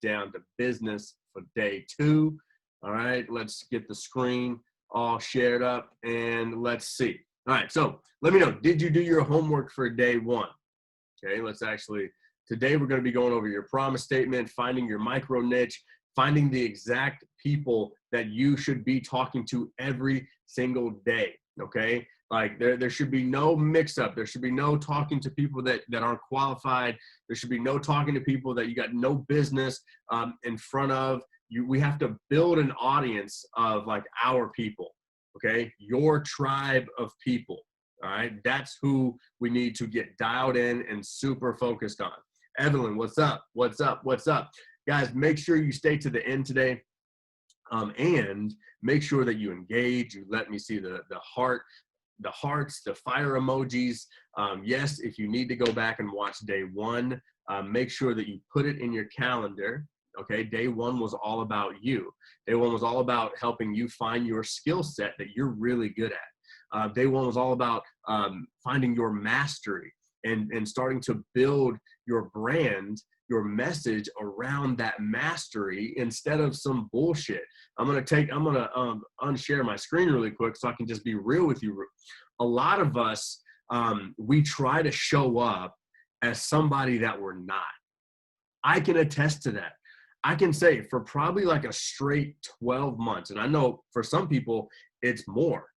down to business for day 2. All right, let's get the screen all shared up and let's see. All right, so let me know, did you do your homework for day 1? Okay, today we're going to be going over your promise statement, finding your micro niche, finding the exact people that you should be talking to every single day, okay? Like there should be no mix up. There should be no talking to people that aren't qualified. There should be no talking to people that you got no business in front of. We have to build an audience of like our people, okay? Your tribe of people, all right? That's who we need to get dialed in and super focused on. Evelyn, what's up? What's up? What's up? Guys, make sure you stay to the end today and make sure that you engage. You let me see the hearts, the fire emojis. Yes, if you need to go back and watch day 1, make sure that you put it in your calendar. Okay, day 1 was all about you. Day 1 was all about helping you find your skill set that you're really good at. Day 1 was all about finding your mastery and starting to build your brand, your message around that mastery instead of some bullshit. I'm gonna unshare my screen really quick so I can just be real with you. A lot of us, we try to show up as somebody that we're not. I can attest to that. I can say for probably like a straight 12 months, and I know for some people it's more.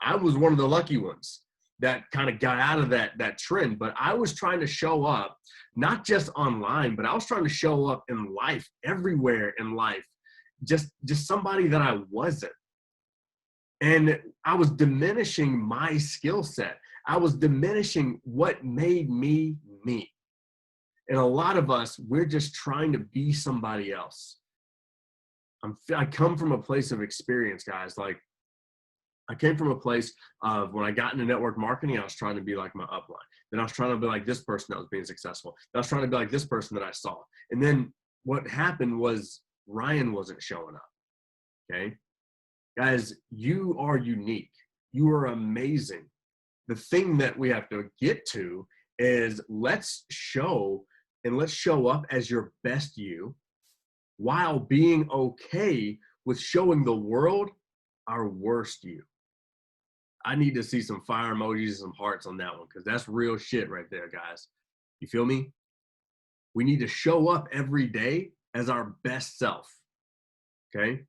I was one of the lucky ones that kind of got out of that trend, but I was trying to show up, not just online, but I was trying to show up in life, everywhere in life, just somebody that I wasn't. And I was diminishing my skill set. I was diminishing what made me me. And a lot of us, we're just trying to be somebody else. I come from a place of experience, guys. Like, I came from a place of when I got into network marketing, I was trying to be like my upline. Then I was trying to be like this person that was being successful. Then I was trying to be like this person that I saw. And then what happened was Ryan wasn't showing up, okay? Guys, you are unique. You are amazing. The thing that we have to get to is let's show up as your best you while being okay with showing the world our worst you. I need to see some fire emojis and some hearts on that one because that's real shit right there, guys. You feel me? We need to show up every day as our best self, okay?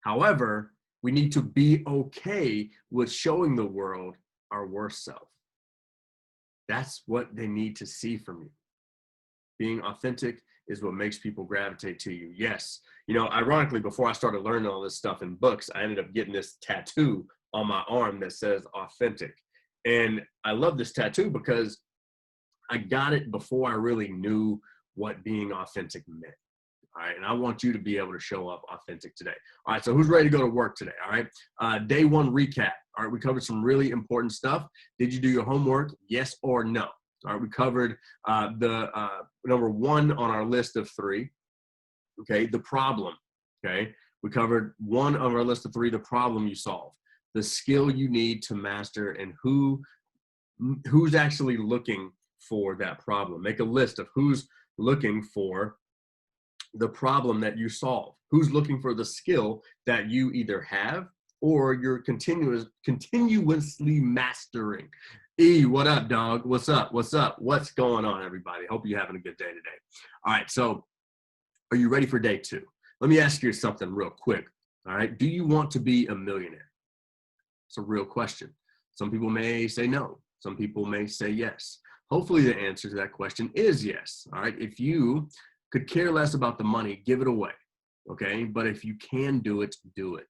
However, we need to be okay with showing the world our worst self. That's what they need to see from you. Being authentic is what makes people gravitate to you. Yes. You know, ironically, before I started learning all this stuff in books, I ended up getting this tattoo on my arm that says authentic. And I love this tattoo because I got it before I really knew what being authentic meant. All right. And I want you to be able to show up authentic today. All right. So who's ready to go to work today? All right. Day 1 recap. All right. We covered some really important stuff. Did you do your homework? Yes or no? All right. We covered the number 1 on our list of 3. Okay. The problem. Okay. We covered 1 on our list of 3, the problem you solve, the skill you need to master, and who's actually looking for that problem. Make a list of who's looking for the problem that you solve, who's looking for the skill that you either have or you're continuously mastering. E, what up, dog? What's up? What's up? What's going on, everybody? Hope you're having a good day today. All right, so are you ready for day 2? Let me ask you something real quick. All right, do you want to be a millionaire? It's a real question. Some people may say no. Some people may say yes. Hopefully the answer to that question is yes. All right, if you could care less about the money, give it away, okay? But if you can do it, do it,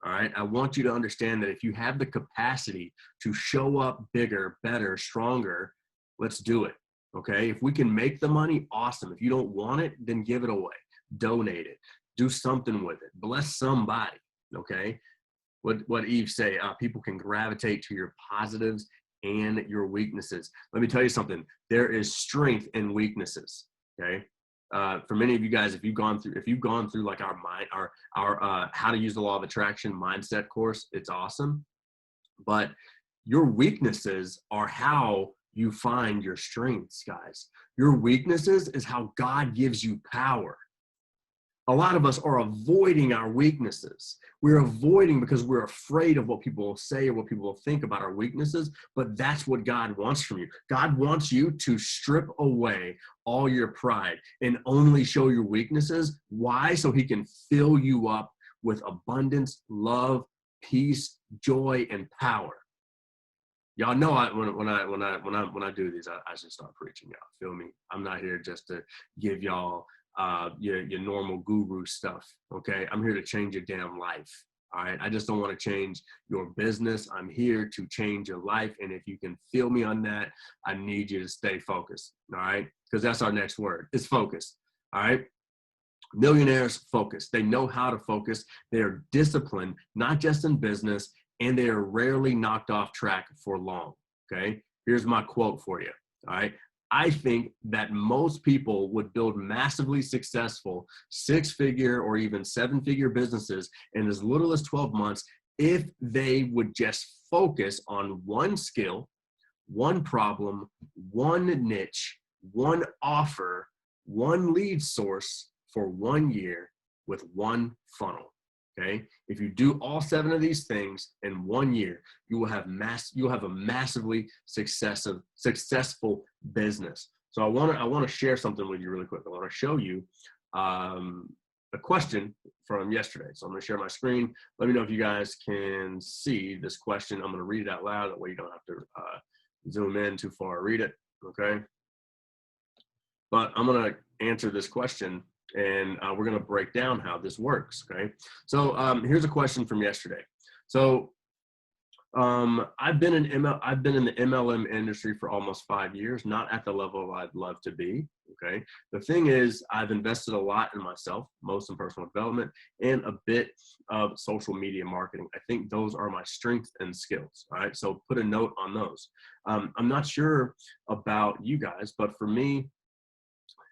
all right? I want you to understand that if you have the capacity to show up bigger, better, stronger, let's do it, okay? If we can make the money, awesome. If you don't want it, then give it away. Donate it. Do something with it. Bless somebody, okay? What Eve say, people can gravitate to your positives and your weaknesses. Let me tell you something. There is strength in weaknesses, okay? For many of you guys, if you've gone through like our how to use the law of attraction mindset course, it's awesome. But your weaknesses are how you find your strengths, guys. Your weaknesses is how God gives you power. A lot of us are avoiding our weaknesses. We're avoiding because we're afraid of what people will say or what people will think about our weaknesses, but that's what God wants from you. God wants you to strip away all your pride and only show your weaknesses. Why? So he can fill you up with abundance, love, peace, joy, and power. Y'all know when I do these, I just start preaching. Y'all feel me? I'm not here just to give y'all your normal guru stuff. Okay, I'm here to change your damn life. All right, I just don't want to change your business. I'm here to change your life, and if you can feel me on that, I need you to stay focused. All right, because that's our next word. It's focus. All right. Millionaires focus. They know how to focus. They're disciplined, not just in business, and they are rarely knocked off track for long. Okay. Here's my quote for you. All right. I think that most people would build massively successful 6-figure or even 7-figure businesses in as little as 12 months if they would just focus on one skill, one problem, one niche, one offer, one lead source for 1 year with one funnel. Okay, if you do all 7 of these things in 1 year, you will have a massively successful business. So I want to share something with you really quick. I want to show you a question from yesterday. So I'm going to share my screen. Let me know if you guys can see this question. I'm going to read it out loud. That way you don't have to zoom in too far to read it. Okay, but I'm going to answer this question. And we're going to break down how this works. Okay. So here's a question from yesterday. So I've been in the MLM industry for almost 5 years, not at the level I'd love to be. Okay. The thing is, I've invested a lot in myself, most in personal development and a bit of social media marketing. I think those are my strengths and skills. All right. So put a note on those. I'm not sure about you guys, but for me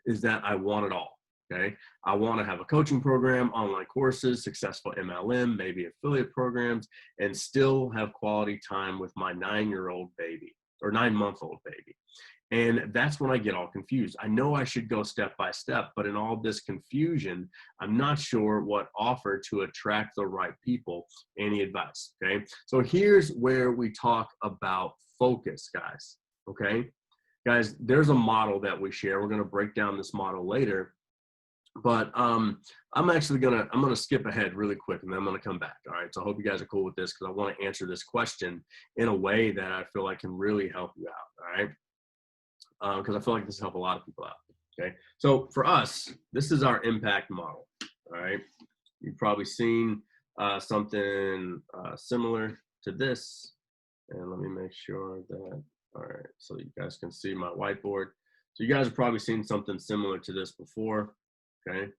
is that I want it all. Okay, I want to have a coaching program, online courses, successful MLM, maybe affiliate programs, and still have quality time with my 9-year-old baby or 9-month-old baby. And that's when I get all confused. I know I should go step by step, but in all this confusion, I'm not sure what offer to attract the right people. Any advice? Okay, so here's where we talk about focus, guys. Okay, guys, there's a model that we share. We're going to break down this model later. But I'm gonna skip ahead really quick, and then I'm gonna come back. All right. So I hope you guys are cool with this, because I want to answer this question in a way that I feel like can really help you out. All right. Because I feel like this will help a lot of people out. Okay. So for us, this is our impact model. All right. You've probably seen something similar to this, and let me make sure that. All right. So you guys can see my whiteboard. So you guys have probably seen something similar to this before. Okay,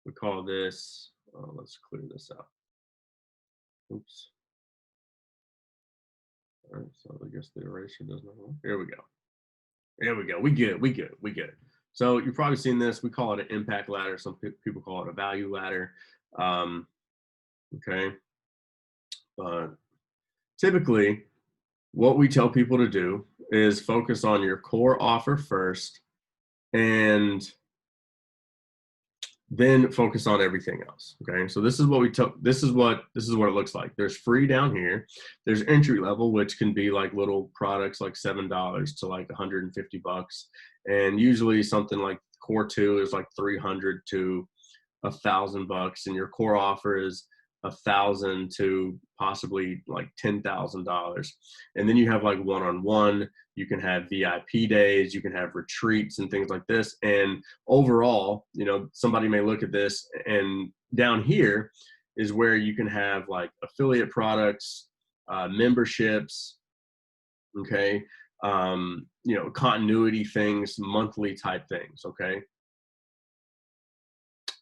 we call this, let's clear this out. Oops. All right, so I guess the eraser does not work. Here we go. There we go. We get it. So you've probably seen this. We call it an impact ladder. Some people call it a value ladder. Okay. But typically, what we tell people to do is focus on your core offer first, and then focus on everything else. Okay, so this is what we took. This is what it looks like. There's free down here. There's entry level, which can be like little products like $7 to like $150, and usually something like core 2 is like $300 to $1,000, and your core offer is $1,000 to possibly like $10,000. And then you have like one-on-one. You can have VIP days, you can have retreats and things like this. And overall, you know, somebody may look at this, and down here is where you can have like affiliate products, memberships, okay, you know, continuity things, monthly type things, okay.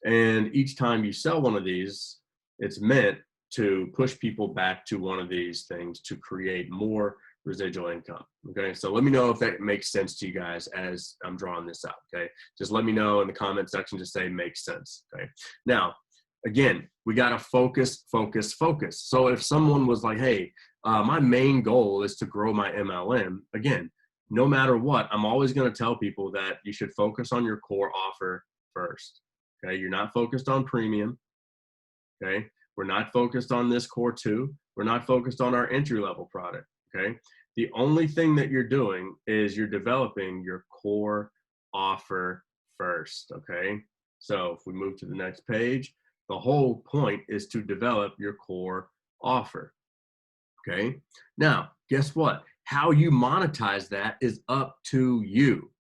And each time you sell one of these, it's meant to push people back to one of these things to create more residual income. Okay, so let me know if that makes sense to you guys as I'm drawing this out. Okay, just let me know in the comment section. Just say makes sense. Okay, now again, we got to focus. So if someone was like, hey, my main goal is to grow my MLM, again, no matter what, I'm always going to tell people that you should focus on your core offer first. Okay, you're not focused on premium. Okay, we're not focused on this core 2. We're not focused on our entry-level product. Okay, the only thing that you're doing is you're developing your core offer first. Okay, so if we move to the next page, the whole point is to develop your core offer. Okay, now guess what? How you monetize that is up to you.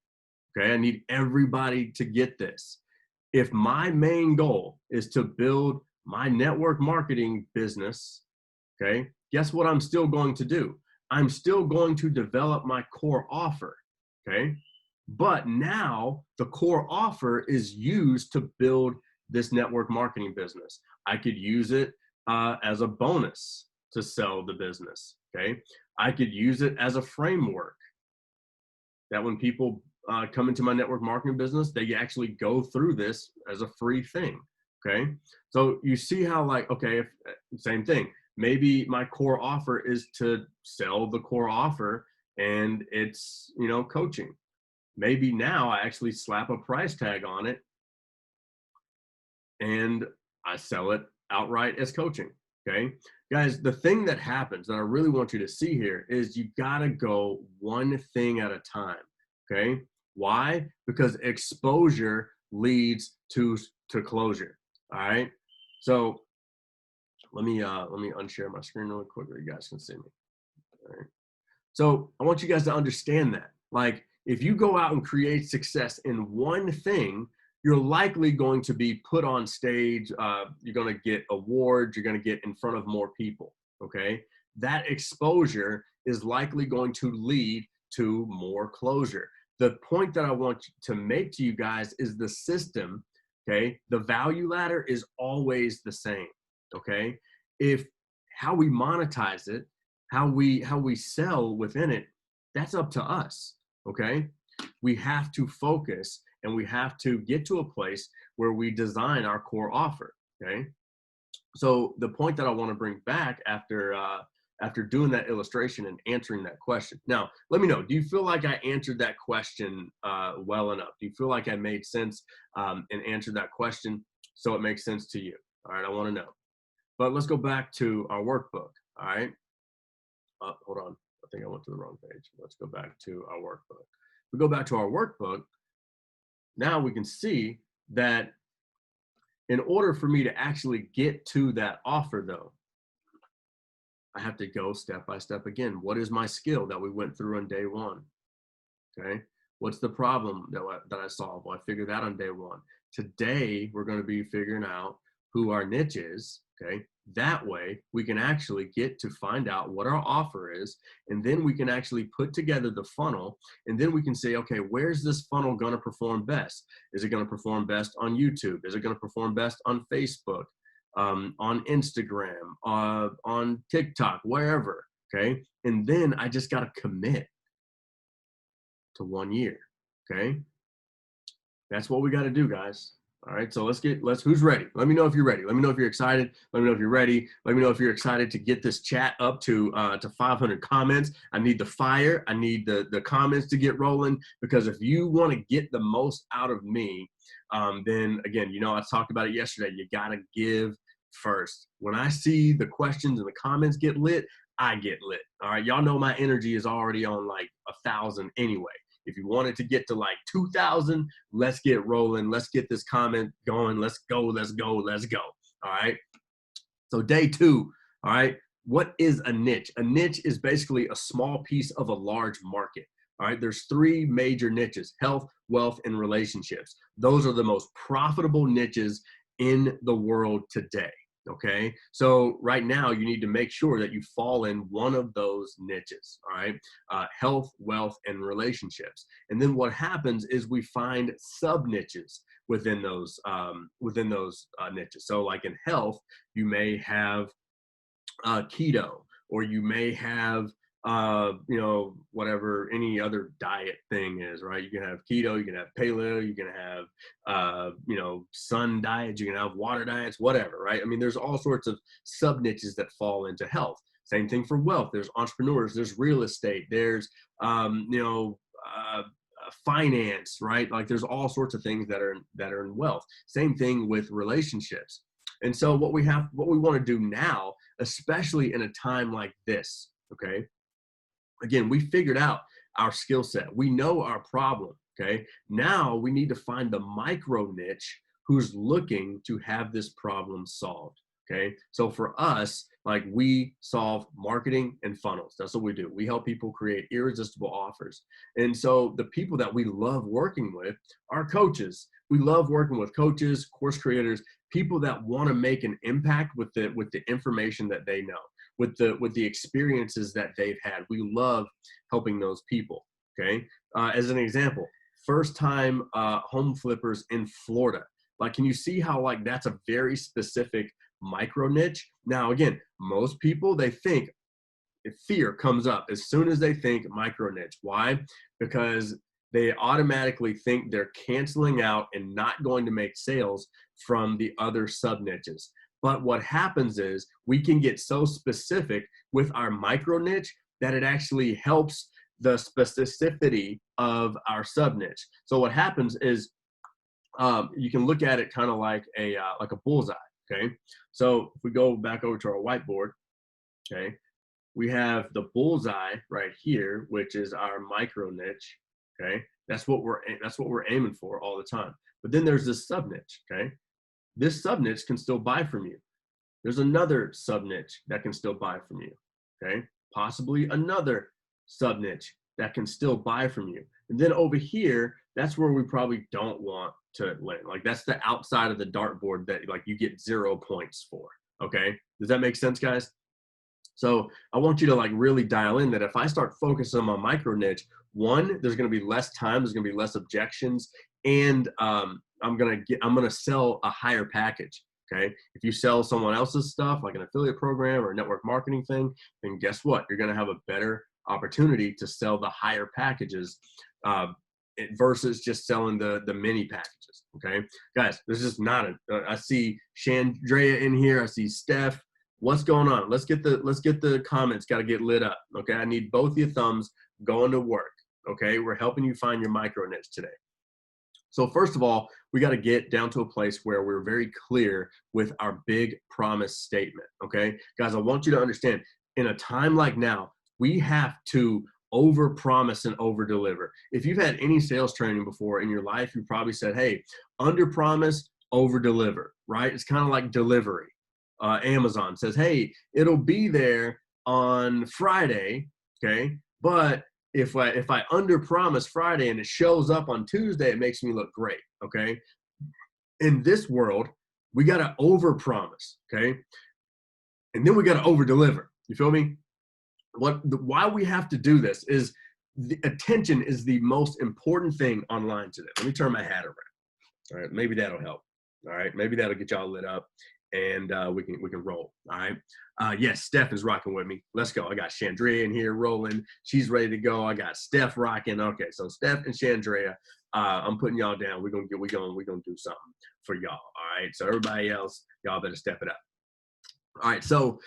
Okay, I need everybody to get this. If my main goal is to build my network marketing business, okay, guess what I'm still going to do? I'm still going to develop my core offer, okay? But now the core offer is used to build this network marketing business. I could use it as a bonus to sell the business, okay? I could use it as a framework that when people come into my network marketing business, they actually go through this as a free thing. Okay. So you see how, like, okay, if, same thing. Maybe my core offer is to sell the core offer and it's, you know, coaching. Maybe now I actually slap a price tag on it and I sell it outright as coaching. Okay. Guys, the thing that happens that I really want you to see here is you got to go one thing at a time. Okay. Why? Because exposure leads to closure. All right. So let me unshare my screen really quick so you guys can see me. All right. So I want you guys to understand that. Like, if you go out and create success in one thing, you're likely going to be put on stage. You're going to get awards. You're going to get in front of more people. Okay. That exposure is likely going to lead to more closure. The point that I want to make to you guys is the system, okay? The value ladder is always the same, okay? If how we monetize it, how we sell within it, that's up to us, okay? We have to focus and we have to get to a place where we design our core offer, okay? So the point that I want to bring back after doing that illustration and answering that question. Now, let me know, do you feel like I answered that question well enough? Do you feel like I made sense and answered that question so it makes sense to you? All right, I want to know. But let's go back to our workbook, all right? Hold on, I think I went to the wrong page. Let's go back to our workbook. We go back to our workbook, now we can see that in order for me to actually get to that offer though, I have to go step by step again. What is my skill that we went through on day 1? Okay. What's the problem that I solved? Well, I figured that on day 1. Today, we're going to be figuring out who our niche is. Okay. That way we can actually get to find out what our offer is. And then we can actually put together the funnel. And then we can say, okay, where's this funnel going to perform best? Is it going to perform best on YouTube? Is it going to perform best on Facebook? On Instagram, on TikTok, wherever, okay? And then I just got to commit to 1 year, okay? That's what we got to do, guys. All right, so who's ready? Let me know if you're ready. Let me know if you're excited. Let me know if you're ready. Let me know if you're excited to get this chat up to 500 comments. I need the fire. I need the comments to get rolling, because if you want to get the most out of me, then again, you know, I talked about it yesterday. You got to give first. When I see the questions and the comments get lit, I get lit. All right, y'all know my energy is already on like 1,000 anyway. If you want it to get to like 2,000, let's get rolling. Let's get this comment going. Let's go, let's go, let's go. All right. So day 2, all right, what is a niche? A niche is basically a small piece of a large market. All right, there's 3 major niches: health, wealth, and relationships. Those are the most profitable niches in the world today. Okay, so right now you need to make sure that you fall in one of those niches. All right, health, wealth, and relationships. And then what happens is we find sub niches within those niches. So like in health, you may have keto, or you may have you know, whatever any other diet thing is, right? You can have keto, you can have paleo, you can have you know, sun diets, you can have water diets, whatever, right? I mean, there's all sorts of sub niches that fall into health. Same thing for wealth. There's entrepreneurs, there's real estate, there's you know, finance, right? Like there's all sorts of things that are in wealth. Same thing with relationships. And so what we want to do now, especially in a time like this, okay? Again, we figured out our skill set. We know our problem, okay? Now we need to find the micro niche who's looking to have this problem solved, okay? So for us, like we solve marketing and funnels. That's what we do. We help people create irresistible offers. And so the people that we love working with are coaches. We love working with coaches, course creators, people that want to make an impact with the information that they know, with the experiences that they've had. We love helping those people, okay? As an example, first time home flippers in Florida. Like, can you see how like that's a very specific micro niche? Now, again, most people, they think fear comes up as soon as they think micro niche. Why? Because they automatically think they're canceling out and not going to make sales from the other sub niches. But what happens is we can get so specific with our micro niche that it actually helps the specificity of our sub niche. So what happens is you can look at it kind of like a bullseye. Okay, so if we go back over to our whiteboard, okay, we have the bullseye right here, which is our micro niche. Okay, that's what we're aiming for all the time. But then there's this sub niche. Okay, this sub niche can still buy from you. There's another sub niche that can still buy from you. Okay, possibly another sub niche that can still buy from you. And then over here, that's where we probably don't want to land. Like that's the outside of the dartboard that like you get 0 points for. Okay, does that make sense, guys? So I want you to like really dial in that if I start focusing on my micro niche, one, there's going to be less time, there's going to be less objections, and I'm going to sell a higher package. Okay, if you sell someone else's stuff like an affiliate program or a network marketing thing, then guess what? You're going to have a better opportunity to sell the higher packages versus just selling the mini packages. Okay, guys, there's just not I see Chandrea in here. I see Steph. What's going on? Let's get the comments. Got to get lit up. Okay, I need both your thumbs going to work. Okay, we're helping you find your micro niche today. So first of all, we got to get down to a place where we're very clear with our big promise statement. Okay, guys, I want you to understand in a time like now, we have to overpromise and overdeliver. If you've had any sales training before in your life, you probably said, hey, underpromise, overdeliver, right? It's kind of like delivery. Amazon says, hey, it'll be there on Friday, okay? But if I underpromise Friday and it shows up on Tuesday, it makes me look great, okay? In this world, we got to overpromise, okay? And then we got to overdeliver. You feel me? Why we have to do this is the attention is the most important thing online today. Let me turn my hat around. All right, maybe that'll help. All right, maybe that'll get y'all lit up, and we can roll. All right. Yes, Steph is rocking with me. Let's go. I got Chandrea in here rolling. She's ready to go. I got Steph rocking. Okay, so Steph and Chandrea, I'm putting y'all down. We're gonna do something for y'all. All right. So everybody else, y'all better step it up. All right. So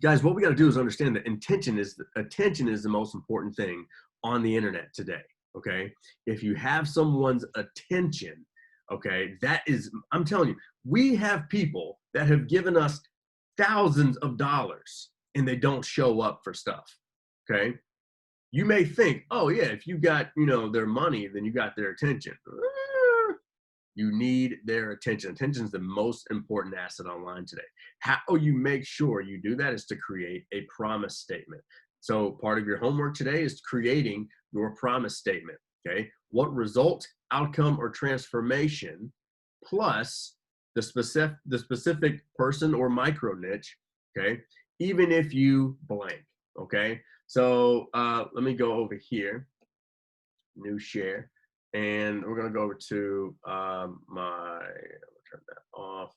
guys, what we got to do is understand that attention is the most important thing on the internet today. Okay, if you have someone's attention, okay, that is, I'm telling you, we have people that have given us thousands of dollars and they don't show up for stuff. Okay, you may think, oh yeah, if you got their money, then you got their attention. You need their attention. Attention is the most important asset online today. How you make sure you do that is to create a promise statement. So part of your homework today is creating your promise statement. Okay, what result, outcome, or transformation, plus the specific person or micro niche. Okay, even if you blank. Okay, so let me go over here. New share. And we're going to go over to I'm going to turn that off.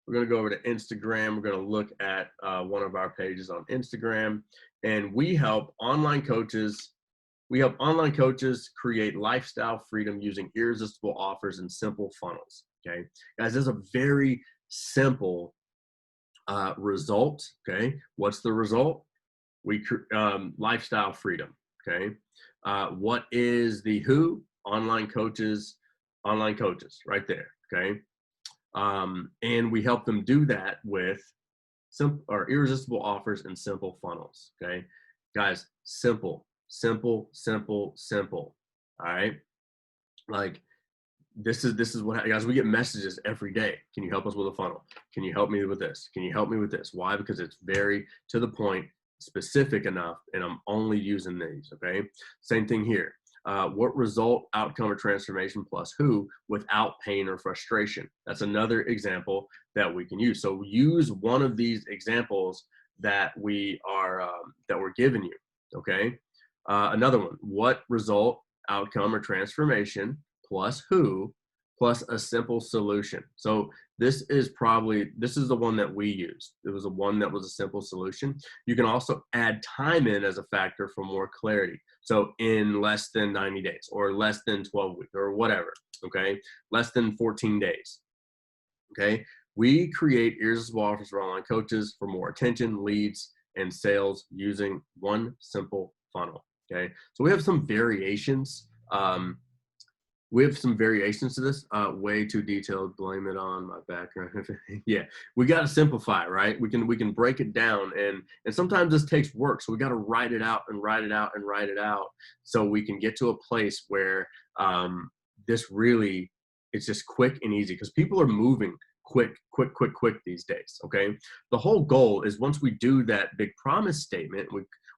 We're going to go over to Instagram. We're going to look at one of our pages on Instagram. And we help online coaches create lifestyle freedom using irresistible offers and simple funnels. Okay, guys, this is a very simple result. Okay, what's the result? Lifestyle freedom. Okay. What is the who? Online coaches right there. Okay. And we help them do that with simple or irresistible offers and simple funnels. Okay. Guys, simple, simple, simple, simple. All right. Like this is what, guys, we get messages every day. Can you help us with a funnel? Can you help me with this? Can you help me with this? Why? Because it's very to the point, specific enough, and I'm only using these. Okay. Same thing here. What result, outcome, or transformation plus who without pain or frustration? That's another example that we can use. So use one of these examples that we're giving you. Okay. Another one. What result, outcome, or transformation plus who plus a simple solution. So this is the one that we used. It was the one that was a simple solution. You can also add time in as a factor for more clarity. So in less than 90 days or less than 12 weeks or whatever, okay? Less than 14 days, okay? We create irresistible offers for online coaches for more attention, leads, and sales using one simple funnel, okay? So we have some variations. To this. Way too detailed. Blame it on my background. Yeah, we got to simplify, right? We can break it down, and sometimes this takes work. So we got to write it out and write it out and write it out, so we can get to a place where this really, it's just quick and easy, because people are moving quick these days. Okay, the whole goal is once we do that big promise statement,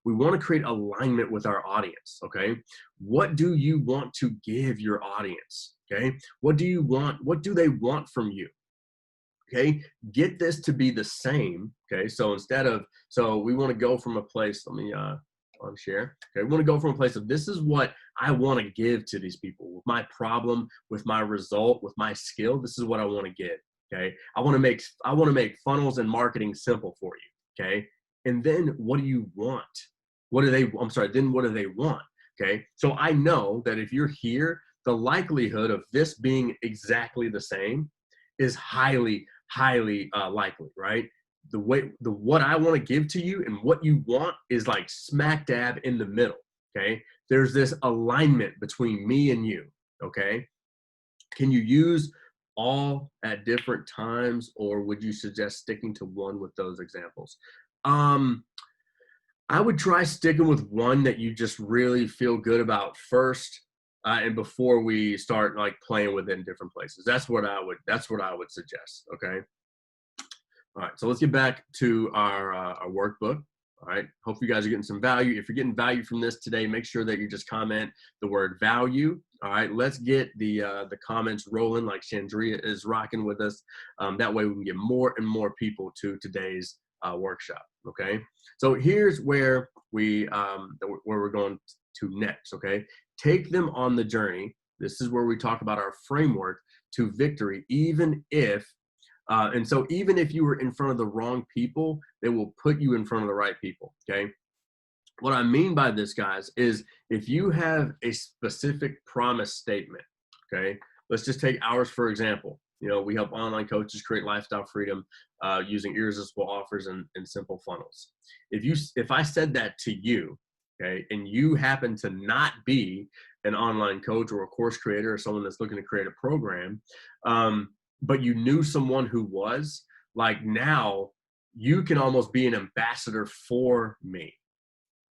we want to create alignment with our audience. Okay, what do you want to give your audience? Okay, what do you want? What do they want from you? Okay, get this to be the same. Okay, so we want to go from a place, let me share. Okay, we want to go from a place of, this is what I want to give to these people with my problem, with my result, with my skill. This is what I want to give. Okay, I want to make funnels and marketing simple for you. Okay, and then what do you want? Then what do they want? Okay, so I know that if you're here, the likelihood of this being exactly the same is highly likely, right? What I want to give to you and what you want is like smack dab in the middle. Okay, there's this alignment between me and you. Okay, can you use all at different times, or would you suggest sticking to one with those examples? I would try sticking with one that you just really feel good about first, and before we start like playing with it in different places. That's what I would suggest. Okay. All right. So let's get back to our workbook. All right. Hope you guys are getting some value. If you're getting value from this today, make sure that you just comment the word value. All right. Let's get the comments rolling, like Chandria is rocking with us. That way we can get more and more people to today's workshop. Okay. So here's where we're going to next. Okay. Take them on the journey. This is where we talk about our framework to victory, even if you were in front of the wrong people, they will put you in front of the right people. Okay. What I mean by this, guys, is if you have a specific promise statement, okay, let's just take ours for example. We help online coaches create lifestyle freedom using irresistible offers and simple funnels. If I said that to you, okay, and you happen to not be an online coach or a course creator or someone that's looking to create a program, but you knew someone who was, like, now you can almost be an ambassador for me.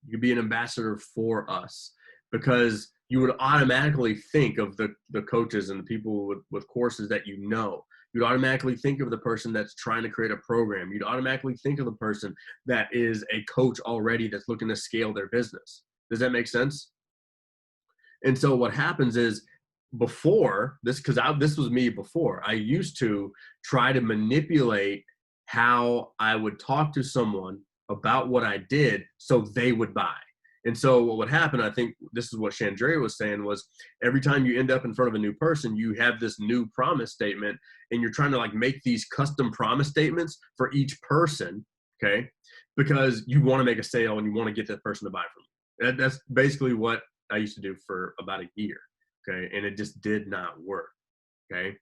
You could be an ambassador for us, because you would automatically think of the coaches and the people with courses that you know. You'd automatically think of the person that's trying to create a program. You'd automatically think of the person that is a coach already that's looking to scale their business. Does that make sense? And so what happens is, before this, because this was me before, I used to try to manipulate how I would talk to someone about what I did so they would buy. And so what would happen, I think this is what Chandria was saying, was every time you end up in front of a new person, you have this new promise statement, and you're trying to like make these custom promise statements for each person, okay? Because you want to make a sale and you want to get that person to buy from you. That's basically what I used to do for about a year, okay? And it just did not work, okay?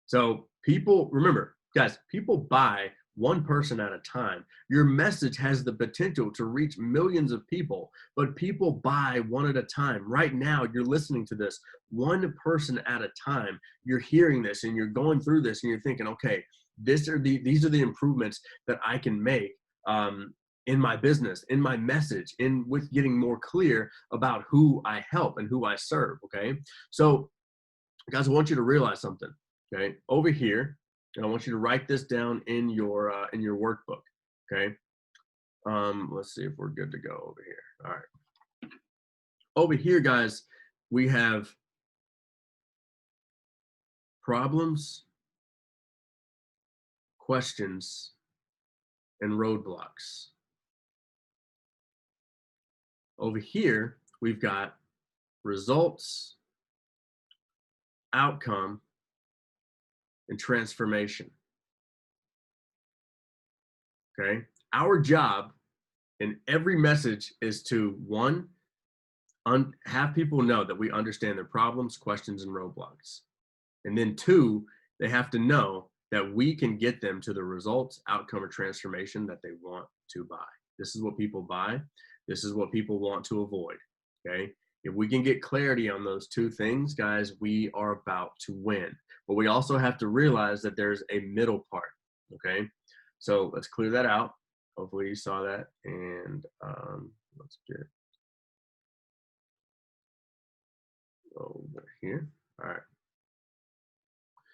So remember, guys, people buy one person at a time. Your message has the potential to reach millions of people, but people buy one at a time. Right now, you're listening to this one person at a time. You're hearing this and you're going through this and you're thinking, okay, these are the improvements that I can make in my business, in my message, in with getting more clear about who I help and who I serve. Okay, so guys, I want you to realize something. Okay, over here, and I want you to write this down in your workbook. Okay, let's see if we're good to go over here. All right, over here, guys, we have problems, questions, and roadblocks. Over here, we've got results, outcome, and transformation. Okay, our job in every message is to, one, have people know that we understand their problems, questions, and roadblocks. And then two, they have to know that we can get them to the results, outcome, or transformation that they want to buy. This is what people buy. This is what people want to avoid. Okay. If we can get clarity on those two things, guys, we are about to win. But we also have to realize that there's a middle part. Okay. So let's clear that out. Hopefully you saw that. And let's get over here. All right.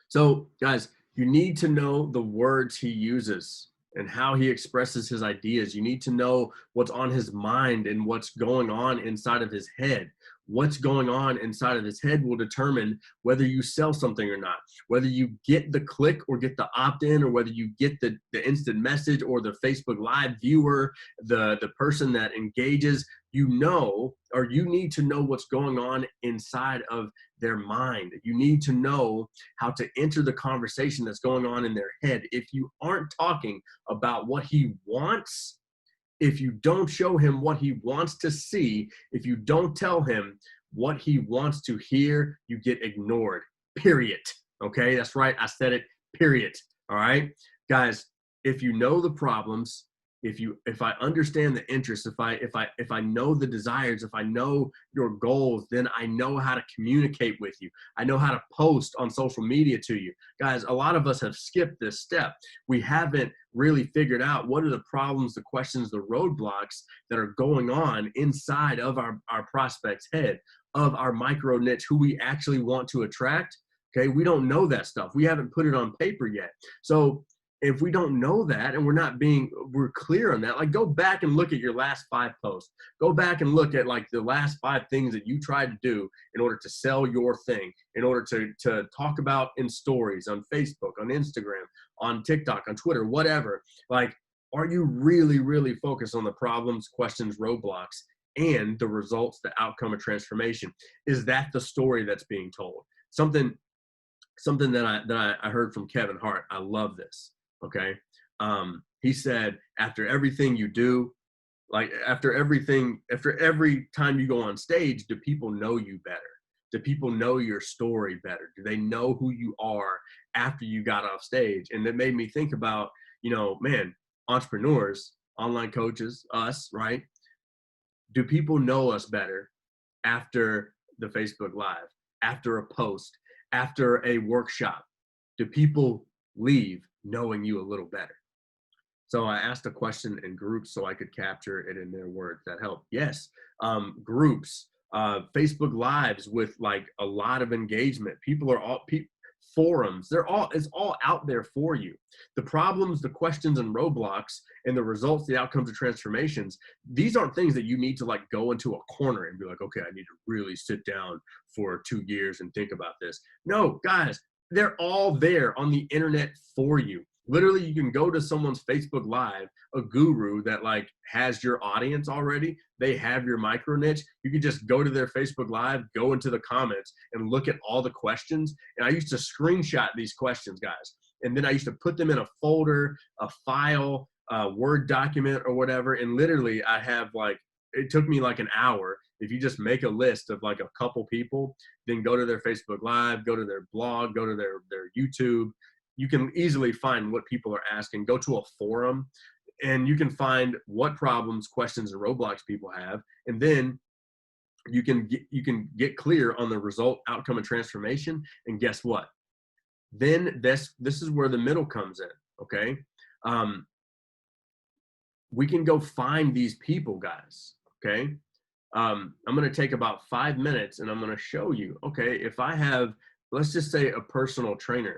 So guys, you need to know the words he uses and how he expresses his ideas. You need to know what's on his mind and what's going on inside of his head. What's going on inside of his head will determine whether you sell something or not, whether you get the click or get the opt-in, or whether you get the instant message or the Facebook Live viewer, the person that engages. You know, or you need to know what's going on inside of their mind. You need to know how to enter the conversation that's going on in their head. If you aren't talking about what he wants, if you don't show him what he wants to see, if you don't tell him what he wants to hear, you get ignored, period. Okay, that's right, I said it, period. All right, guys, if you know the problems, if I understand the interests, if I know the desires, if I know your goals, then I know how to communicate with you. I know how to post on social media to you. Guys, a lot of us have skipped this step. We haven't really figured out what are the problems, the questions, the roadblocks that are going on inside of our prospect's head, of our micro niche, who we actually want to attract. Okay, we don't know that stuff. We haven't put it on paper yet. So if we don't know that and we're clear on that, like go back and look at your last 5 posts. Go back and look at like the last 5 things that you tried to do in order to sell your thing, in order to talk about in stories on Facebook, on Instagram, on TikTok, on Twitter, whatever. Like, are you really, really focused on the problems, questions, roadblocks, and the results, the outcome of transformation? Is that the story that's being told? Something that I heard from Kevin Hart. I love this. Okay. He said, after everything you do, like after every time you go on stage, do people know you better? Do people know your story better? Do they know who you are after you got off stage? And that made me think about, man, entrepreneurs, online coaches, us, right? Do people know us better after the Facebook Live, after a post, after a workshop? Do people leave knowing you a little better? So I asked a question in groups so I could capture it in their words. That helped. Yes. Groups, Facebook Lives with like a lot of engagement. People are all forums. It's all out there for you. The problems, the questions and roadblocks, and the results, the outcomes of transformations. These aren't things that you need to like go into a corner and be like, okay, I need to really sit down for 2 years and think about this. No, guys, they're all there on the internet for you. Literally, you can go to someone's Facebook Live, a guru that like has your audience already. They have your micro niche. You can just go to their Facebook Live, go into the comments and look at all the questions. And I used to screenshot these questions, guys. And then I used to put them in a folder, a file, a Word document or whatever. And literally I have like, it took me like an hour. If you just make a list of like a couple people, then go to their Facebook Live, go to their blog, go to their YouTube, you can easily find what people are asking. Go to a forum and you can find what problems, questions, and roadblocks people have. And then you can get clear on the result, outcome, and transformation. And guess what? Then this is where the middle comes in, okay? We can go find these people, guys, okay? I'm going to take about 5 minutes and I'm going to show you, okay, if I have, let's just say a personal trainer,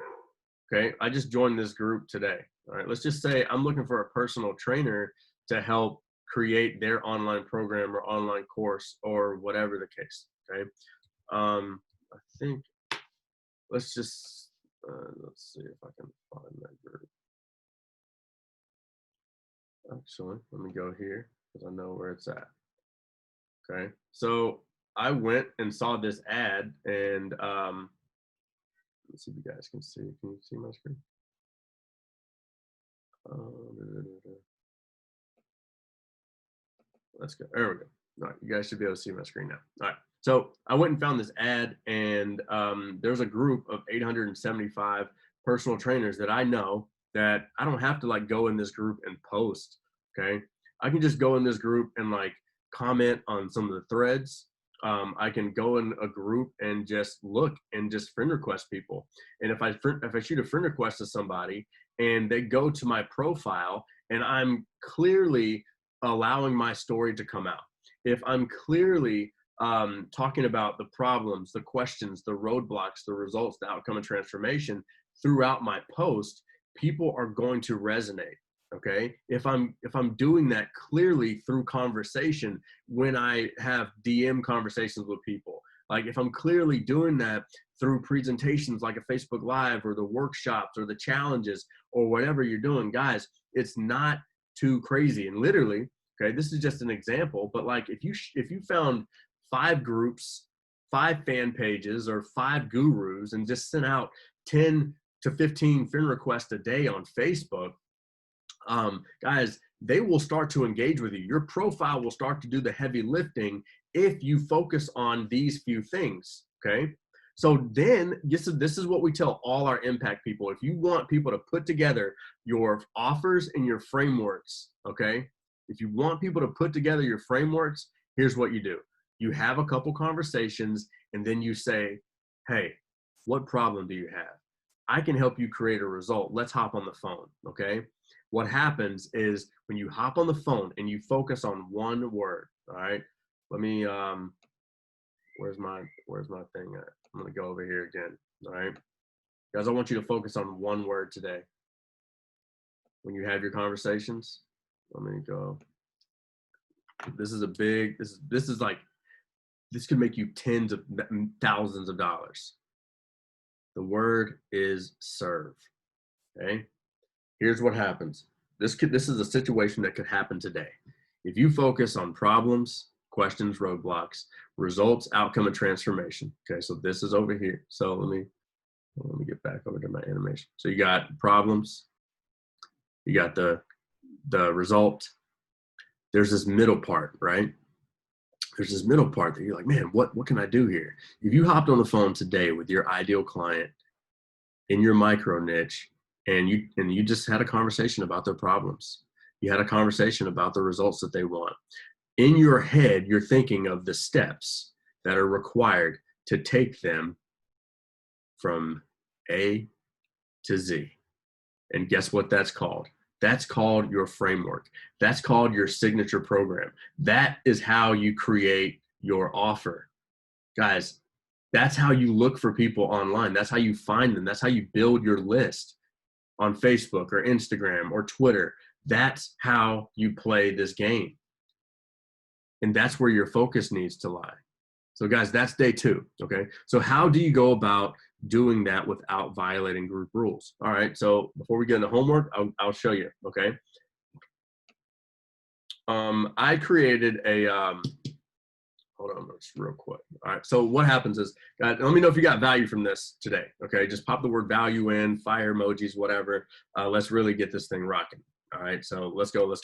okay? I just joined this group today, all right? Let's just say I'm looking for a personal trainer to help create their online program or online course or whatever the case, okay? I think, let's just, let's see if I can find that group. Actually, let me go here because I know where it's at. Okay, so I went and saw this ad, and let's see if you guys can see. Can you see my screen? Let's go. There we go. All right, you guys should be able to see my screen now. All right, so I went and found this ad, and there's a group of 875 personal trainers that I know that I don't have to like go in this group and post. Okay, I can just go in this group and like comment on some of the threads. I can go in a group and just look and just friend request people. And if I shoot a friend request to somebody and they go to my profile and I'm clearly allowing my story to come out, if I'm clearly talking about the problems, the questions, the roadblocks, the results, the outcome, and transformation throughout my post, people are going to resonate. Okay, if I'm doing that clearly through conversation, when I have DM conversations with people, like if I'm clearly doing that through presentations like a Facebook Live or the workshops or the challenges or whatever you're doing, guys, it's not too crazy. And literally, okay, this is just an example, but like if you found 5 groups, 5 fan pages, or 5 gurus and just sent out 10 to 15 friend requests a day on Facebook, guys, they will start to engage with you. Your profile will start to do the heavy lifting if you focus on these few things, okay? So then this is what we tell all our impact people. If you want people to put together your offers and your frameworks, okay? If you want people to put together your frameworks, here's what you do. You have a couple conversations and then you say, hey, what problem do you have? I can help you create a result. Let's hop on the phone, okay? What happens is when you hop on the phone and you focus on one word, all right? Let me, where's my thing at? I'm gonna go over here again, all right? Guys, I want you to focus on one word today. When you have your conversations, let me go. This is a big, this is like, this could make you tens of thousands of dollars. The word is serve, okay? Here's what happens. This is a situation that could happen today. If you focus on problems, questions, roadblocks, results, outcome, and transformation. Okay, so this is over here. So let me get back over to my animation. So you got problems, you got the result. There's this middle part, right? There's this middle part that you're like, man, what can I do here? If you hopped on the phone today with your ideal client in your micro niche, and you just had a conversation about their problems. You had a conversation about the results that they want. In your head, you're thinking of the steps that are required to take them from A to Z. And guess what that's called? That's called your framework. That's called your signature program. That is how you create your offer. Guys, that's how you look for people online. That's how you find them. That's how you build your list on Facebook or Instagram or Twitter. That's how you play this game. And that's where your focus needs to lie. So guys, that's day 2, okay? So how do you go about doing that without violating group rules? All right, so before we get into homework, I'll show you, okay? I created a, hold on, just real quick. All right, so what happens is, guys, let me know if you got value from this today, okay? Just pop the word value in, fire emojis, whatever. Let's really get this thing rocking. All right, so let's go. What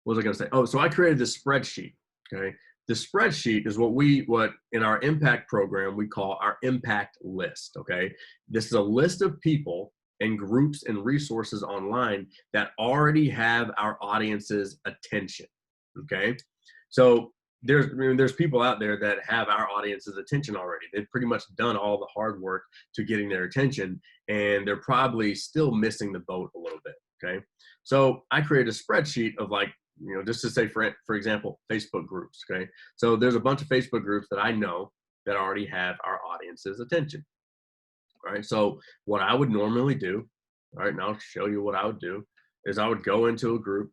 was I gonna say? Oh, so I created this spreadsheet, okay? the spreadsheet is what in our impact program, we call our impact list, okay? This is a list of people and groups and resources online that already have our audience's attention, okay? So there's people out there that have our audience's attention already. They've pretty much done all the hard work to getting their attention, and they're probably still missing the boat a little bit, okay? So I created a spreadsheet of like, just to say, for example, Facebook groups, okay? So there's a bunch of Facebook groups that I know that already have our audience's attention, all right? So what I would normally do, all right, and I'll show you what I would do, is I would go into a group,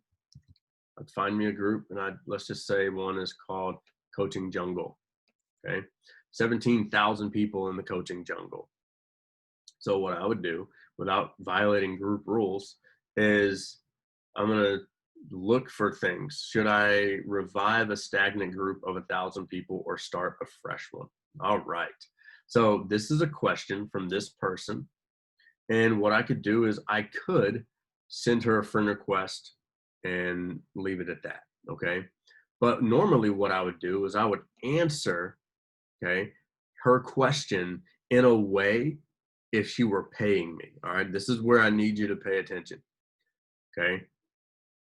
I'd find me a group, and let's just say one is called Coaching Jungle, okay? 17,000 people in the Coaching Jungle. So what I would do, without violating group rules, is I'm gonna look for things. Should I revive a stagnant group of 1,000 people or start a fresh one? All right. So this is a question from this person. And what I could do is I could send her a friend request and leave it at that, okay? But normally what I would do is I would answer, okay, her question in a way if she were paying me, all right? This is where I need you to pay attention, okay?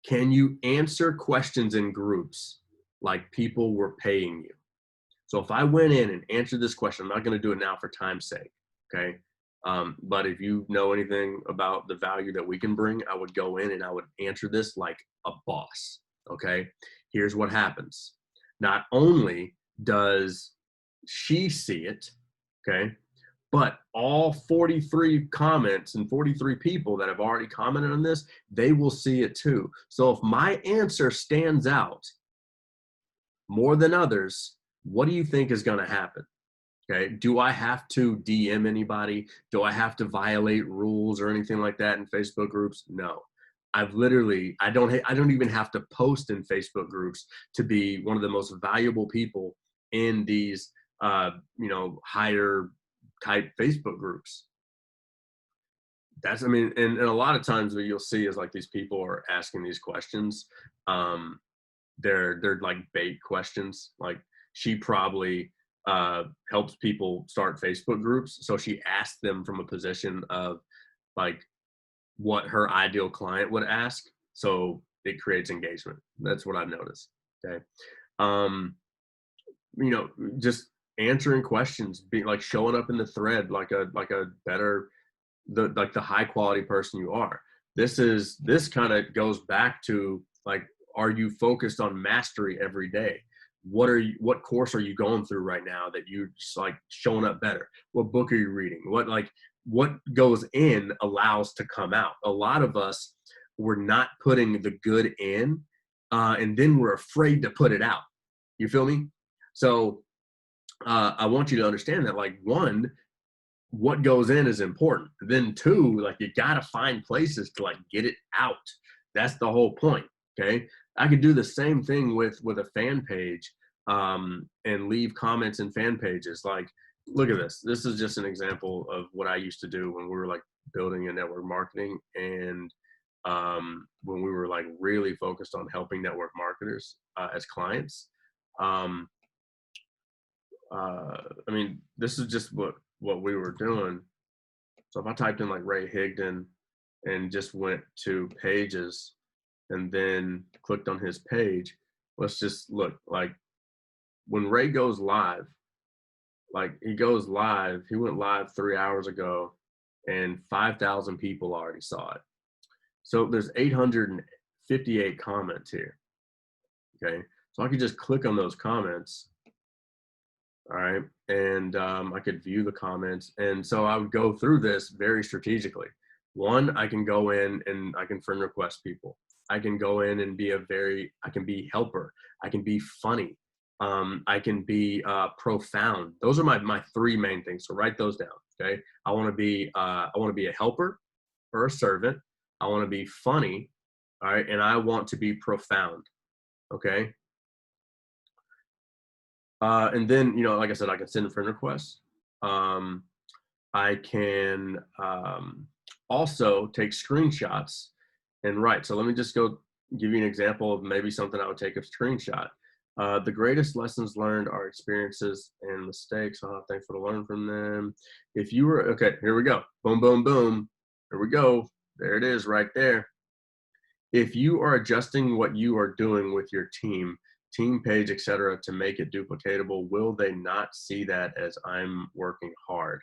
Can you answer questions in groups like people were paying you? So if I went in and answered this question, I'm not going to do it now for time's sake, okay? But if you know anything about the value that we can bring, I would go in and I would answer this like a boss, okay? Here's what happens. Not only does she see it, okay, but all 43 comments and 43 people that have already commented on this, they will see it too. So if my answer stands out more than others, what do you think is going to happen? Okay. Do I have to DM anybody? Do I have to violate rules or anything like that in Facebook groups? No. I don't even have to post in Facebook groups to be one of the most valuable people in these, higher type Facebook groups. And a lot of times what you'll see is like these people are asking these questions. They're like bait questions. Like she probably helps people start Facebook groups. So she asked them from a position of like what her ideal client would ask. So it creates engagement. That's what I've noticed. Okay. Just answering questions, being like showing up in the thread like a better, the high quality person you are. This kind of goes back to like, are you focused on mastery every day? What course are you going through right now that you just like showing up better? What book are you reading? What goes in allows to come out. A lot of us, we're not putting the good in, and then we're afraid to put it out. You feel me? So I want you to understand that, like, one, what goes in is important. Then two, like, you got to find places to like get it out. That's the whole point. Okay. I could do the same thing with a fan page, and leave comments in fan pages. Like, look at this. This is just an example of what I used to do when we were like building a network marketing, and when we were like really focused on helping network marketers as clients. This is just what we were doing. So if I typed in like Ray Higdon and just went to pages and then clicked on his page, let's just look. Like when Ray goes live, like he went live 3 hours ago and 5,000 people already saw it. So there's 858 comments here. Okay. So I could just click on those comments. All right. And I could view the comments. And so I would go through this very strategically. One, I can go in and I can friend request people. I can go in and I can be helper. I can be funny. I can be profound. Those are my three main things. So write those down. Okay. I want to be a helper or a servant. I want to be funny. All right. And I want to be profound. Okay. And then, like I said, I can send a friend request. I can also take screenshots and write. So let me just go give you an example of maybe something I would take a screenshot. The greatest lessons learned are experiences and mistakes. Thankful to learn from them. If you were, okay, here we go. Boom, boom, boom. Here we go. There it is right there. If you are adjusting what you are doing with your team page, etc., to make it duplicatable, will they not see that as I'm working hard?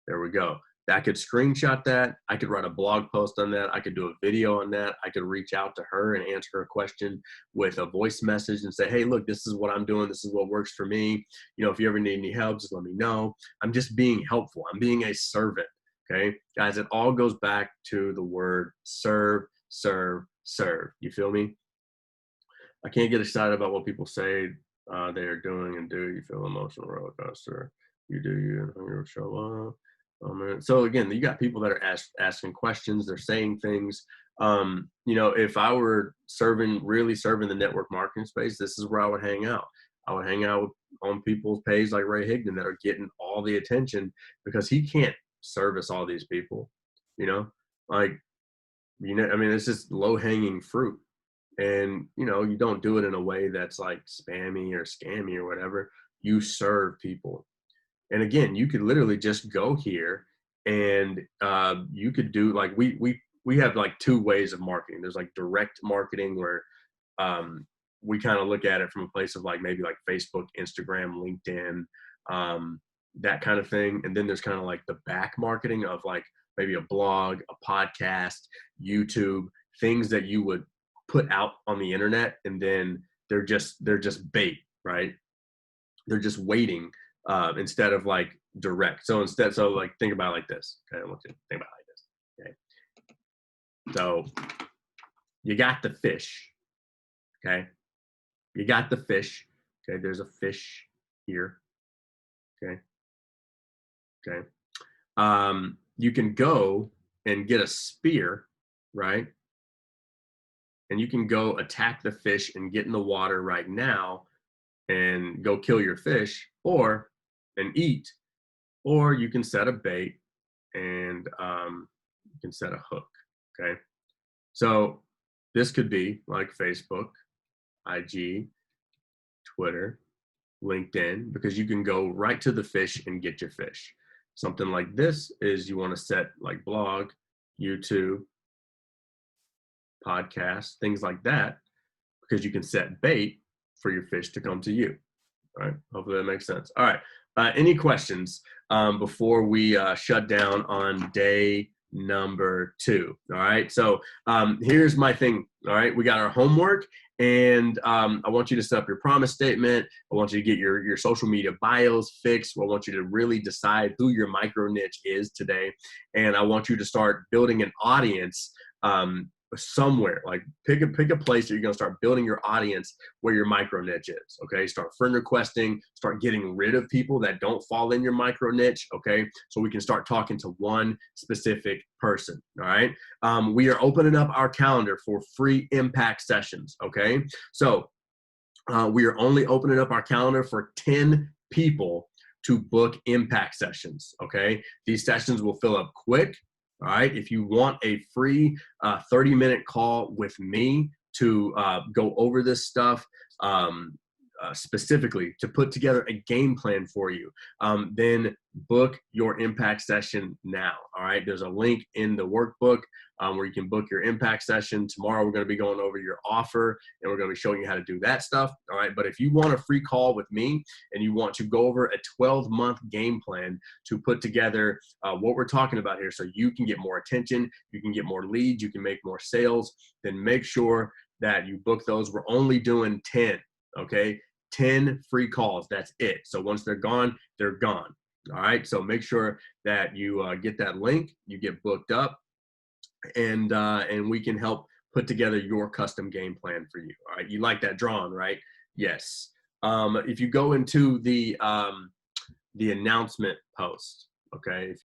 There we go. I could screenshot that. I could write a blog post on that. I could do a video on that. I could reach out to her and answer her question with a voice message and say, hey, look, this is what I'm doing. This is what works for me. You know, if you ever need any help, just let me know. I'm just being helpful. I'm being a servant. Okay, guys, it all goes back to the word serve, serve, serve. You feel me? I can't get excited about what people say they are doing and do. You feel emotional roller coaster. You do you. You'll show up. So again, you got people that are asking questions. They're saying things. You know, if I were really serving the network marketing space, this is where I would hang out. I would hang out on people's page like Ray Higdon that are getting all the attention because he can't service all these people. You know, like, you know, I mean, it's just low hanging fruit. And, you know, you don't do it in a way that's like spammy or scammy or whatever. You serve people. And again, you could literally just go here and you could do like, we have like two ways of marketing. There's like direct marketing where we kind of look at it from a place of like maybe like Facebook, Instagram, LinkedIn, that kind of thing. And then there's kind of like the back marketing of like maybe a blog, a podcast, YouTube, things that you would put out on the internet, and then they're just bait, right? They're just waiting instead of like direct. So like think about it like this. Okay, I want you to think about it like this. Okay, so you got the fish. Okay, you got the fish. Okay, there's a fish here. Okay, okay. You can go and get a spear, right? And you can go attack the fish and get in the water right now and go kill your fish and eat, or you can set a bait and you can set a hook. Okay, so this could be like Facebook, IG, Twitter, LinkedIn, because you can go right to the fish and get your fish. Something like this is you want to set like blog, YouTube, podcast, things like that, because you can set bait for your fish to come to you. All right, hopefully that makes sense. All right, any questions before we shut down on day number 2? All right, so here's my thing. All right, we got our homework, and I want you to set up your promise statement. I want you to get your social media bios fixed. I want you to really decide who your micro niche is today, and I want you to start building an audience somewhere. Like pick a place that you're going to start building your audience where your micro niche is. Okay, start friend requesting, start getting rid of people that don't fall in your micro niche. Okay, so we can start talking to one specific person. All right, we are opening up our calendar for free impact sessions. Okay, so we are only opening up our calendar for 10 people to book impact sessions. Okay, these sessions will fill up quick. All right, if you want a free 30-minute call with me to go over this stuff specifically, to put together a game plan for you, then book your impact session now. All right, there's a link in the workbook where you can book your impact session. Tomorrow we're going to be going over your offer and we're going to be showing you how to do that stuff. All right, but if you want a free call with me and you want to go over a 12-month game plan to put together what we're talking about here so you can get more attention, you can get more leads, you can make more sales, then make sure that you book those. We're only doing 10, okay? 10 free calls, that's it. So once they're gone, they're gone. All right, so make sure that you get that link, you get booked up, and we can help put together your custom game plan for you. All right, you like that drawn, right? Yes. If you go into the announcement post, okay,